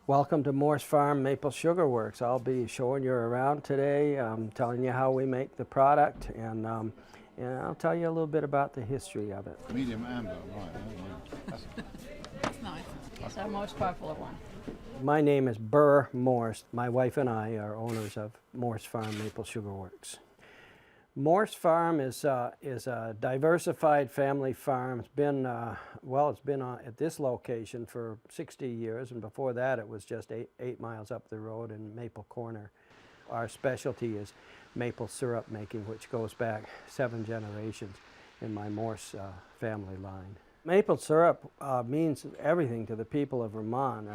Welcome to Morse Farm Maple Sugarworks. I'll be showing you around today, telling you how we make the product, and I'll tell you a little bit about the history of it. Medium amber, right. That's nice. It's our most popular one. My name is Burr Morse. My wife and I are owners of Morse Farm Maple Sugarworks. Morse Farm is a diversified family farm. It's been, it's been at this location for 60 years, and before that it was just eight miles up the road in Maple Corner. Our specialty is maple syrup making, which goes back 7 generations in my Morse family line. Maple syrup means everything to the people of Vermont.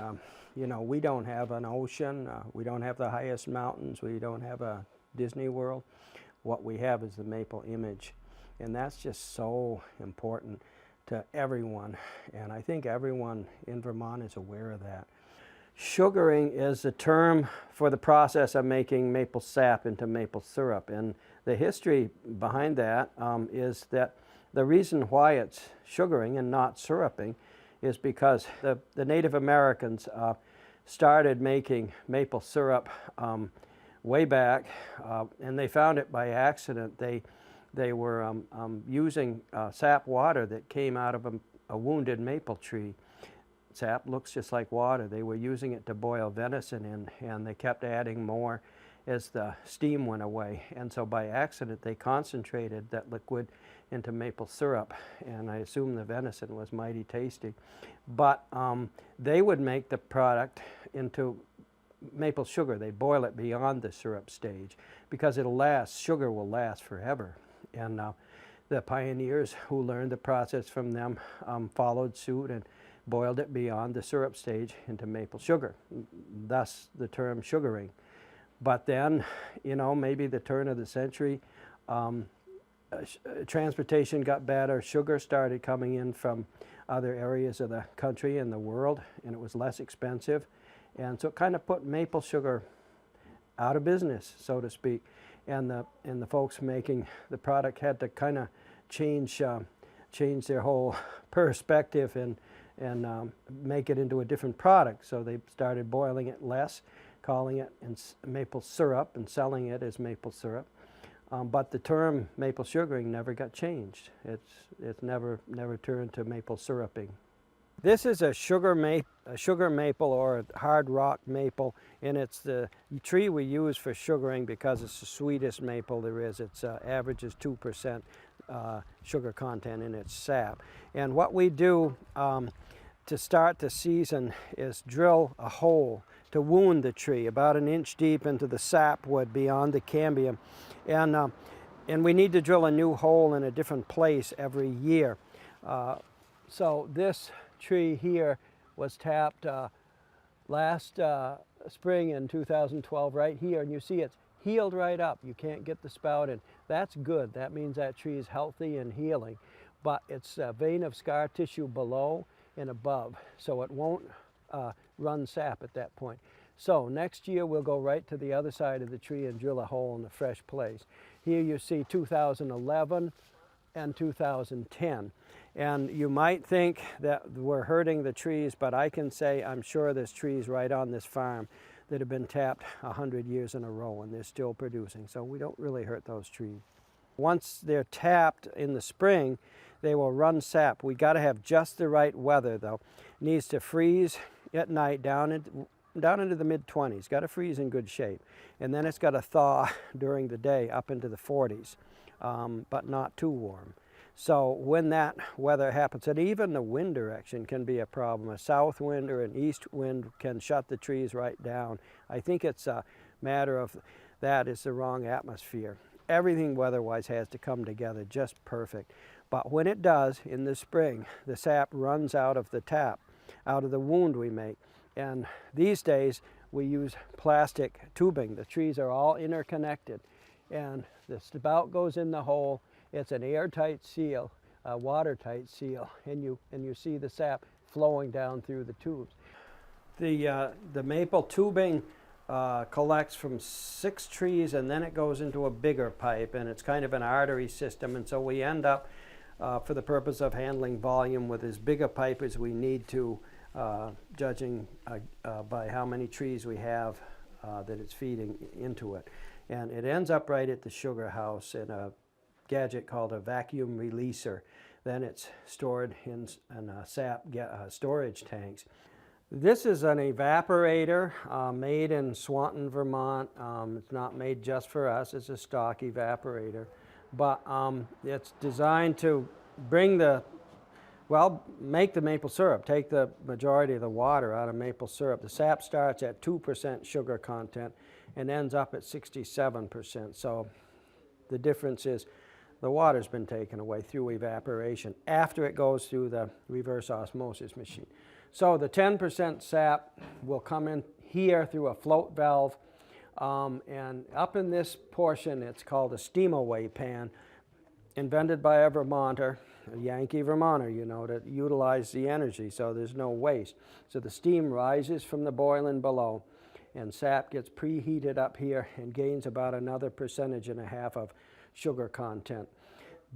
You know, we don't have an ocean, we don't have the highest mountains, we don't have a Disney World. What we have is the maple image, and that's just so important to everyone, and I think everyone in Vermont is aware of that. Sugaring is the term for the process of making maple sap into maple syrup, and the history behind that is that the reason why it's sugaring and not syruping is because the Native Americans started making maple syrup way back, and they found it by accident. They were using sap water that came out of a wounded maple tree. Sap looks just like water. They were using it to boil venison in, and they kept adding more as the steam went away. And so by accident they concentrated that liquid into maple syrup, and I assume the venison was mighty tasty. But they would make the product into maple sugar. They boil it beyond the syrup stage because it'll last. Sugar will last forever. And the pioneers who learned the process from them followed suit and boiled it beyond the syrup stage into maple sugar. Thus the term sugaring. But then, you know, maybe the turn of the century, transportation got better, sugar started coming in from other areas of the country and the world, and it was less expensive. And so it kind of put maple sugar out of business, so to speak. And the folks making the product had to kind of change their whole perspective and make it into a different product. So they started boiling it less, calling it maple syrup and selling it as maple syrup. But the term maple sugaring never got changed. It's never turned to maple syruping. This is a sugar maple or a hard rock maple, and it's the tree we use for sugaring because it's the sweetest maple there is. It's averages 2% sugar content in its sap. And what we do to start the season is drill a hole to wound the tree about 1 inch deep into the sapwood beyond the cambium. And we need to drill a new hole in a different place every year. So this tree here was tapped last spring in 2012 right here, and you see it's healed right up. You can't get the spout in. That's good. That means that tree is healthy and healing, but it's a vein of scar tissue below and above, so it won't run sap at that point. So next year we'll go right to the other side of the tree and drill a hole in a fresh place. Here you see 2011 and 2010. And you might think that we're hurting the trees, but I can say I'm sure there's trees right on this farm that have been tapped 100 years in a row and they're still producing, so we don't really hurt those trees. Once they're tapped in the spring, they will run sap. We got to have just the right weather though. It needs to freeze at night down into the mid-20s. Got to freeze in good shape. And then it's got to thaw during the day up into the 40s, but not too warm. So when that weather happens, and even the wind direction can be a problem. A south wind or an east wind can shut the trees right down. I think it's a matter of that is the wrong atmosphere. Everything weather-wise has to come together just perfect. But when it does, in the spring, the sap runs out of the tap, out of the wound we make. And these days, we use plastic tubing. The trees are all interconnected. And the spout goes in the hole. It's an airtight seal, a watertight seal, and you see the sap flowing down through the tubes. The maple tubing collects from 6 trees, and then it goes into a bigger pipe, and it's kind of an artery system, and so we end up, for the purpose of handling volume, with as big a pipe as we need to judging by how many trees we have that it's feeding into it. And it ends up right at the sugar house in a gadget called a vacuum releaser. Then it's stored in sap storage tanks. This is an evaporator made in Swanton, Vermont. It's not made just for us, it's a stock evaporator. But it's designed to bring make the maple syrup, take the majority of the water out of maple syrup. The sap starts at 2% sugar content and ends up at 67%. So the difference is the water's been taken away through evaporation after it goes through the reverse osmosis machine. So the 10% sap will come in here through a float valve, and up in this portion it's called a steam-away pan, invented by a Vermonter, a Yankee Vermonter, you know, to utilize the energy so there's no waste. So the steam rises from the boiling below, and sap gets preheated up here and gains about another 1.5% of sugar content.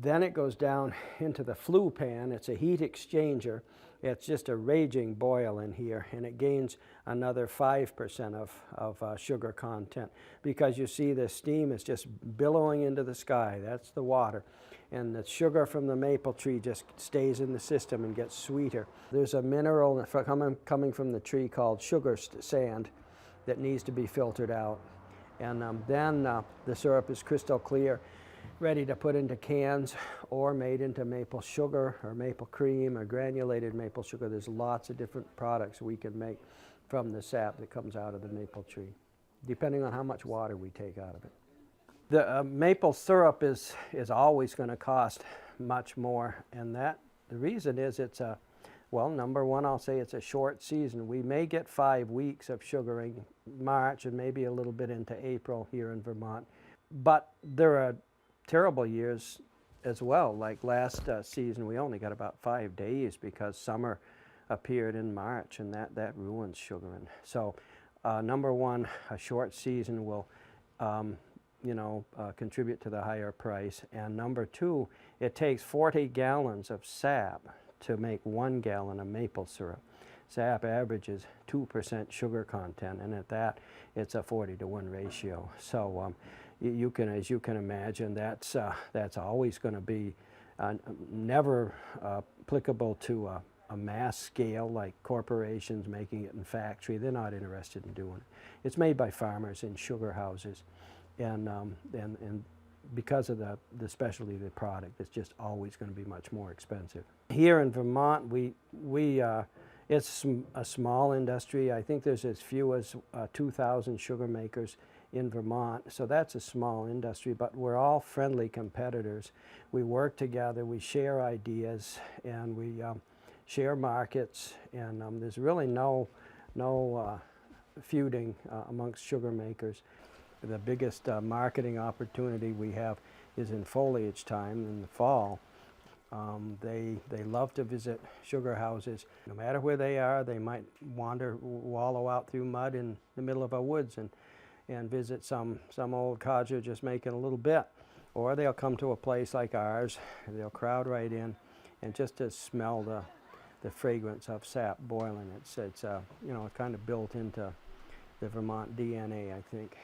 Then it goes down into the flue pan. It's a heat exchanger. It's just a raging boil in here, and it gains another 5% of sugar content, because you see the steam is just billowing into the sky. That's the water. And the sugar from the maple tree just stays in the system and gets sweeter. There's a mineral coming from the tree called sugar sand that needs to be filtered out. And then the syrup is crystal clear, ready to put into cans or made into maple sugar or maple cream or granulated maple sugar. There's lots of different products we can make from the sap that comes out of the maple tree, depending on how much water we take out of it. The maple syrup is always going to cost much more, and the reason is it's well, number one, I'll say it's a short season. We may get 5 weeks of sugaring, March and maybe a little bit into April here in Vermont. But there are terrible years as well. Like last season, we only got about 5 days because summer appeared in March, and that ruins sugaring. So number one, a short season will contribute to the higher price. And number two, it takes 40 gallons of sap to make 1 gallon of maple syrup. Sap averages 2% sugar content, and at that, it's a 40-to-1 ratio. So as you can imagine, that's always going to be never applicable to a mass scale like corporations making it in factory. They're not interested in doing it. It's made by farmers in sugar houses, and because of the specialty of the product, it's just always going to be much more expensive. Here in Vermont, it's a small industry. I think there's as few as 2,000 sugar makers in Vermont, so that's a small industry, but we're all friendly competitors. We work together, we share ideas, and we share markets, and there's really no feuding amongst sugar makers. The biggest marketing opportunity we have is in foliage time in the fall. They love to visit sugar houses. No matter where they are, they might wallow out through mud in the middle of our woods and visit some old codger just making a little bit. Or they'll come to a place like ours, and they'll crowd right in, and just to smell the fragrance of sap boiling. It's kind of built into the Vermont DNA, I think.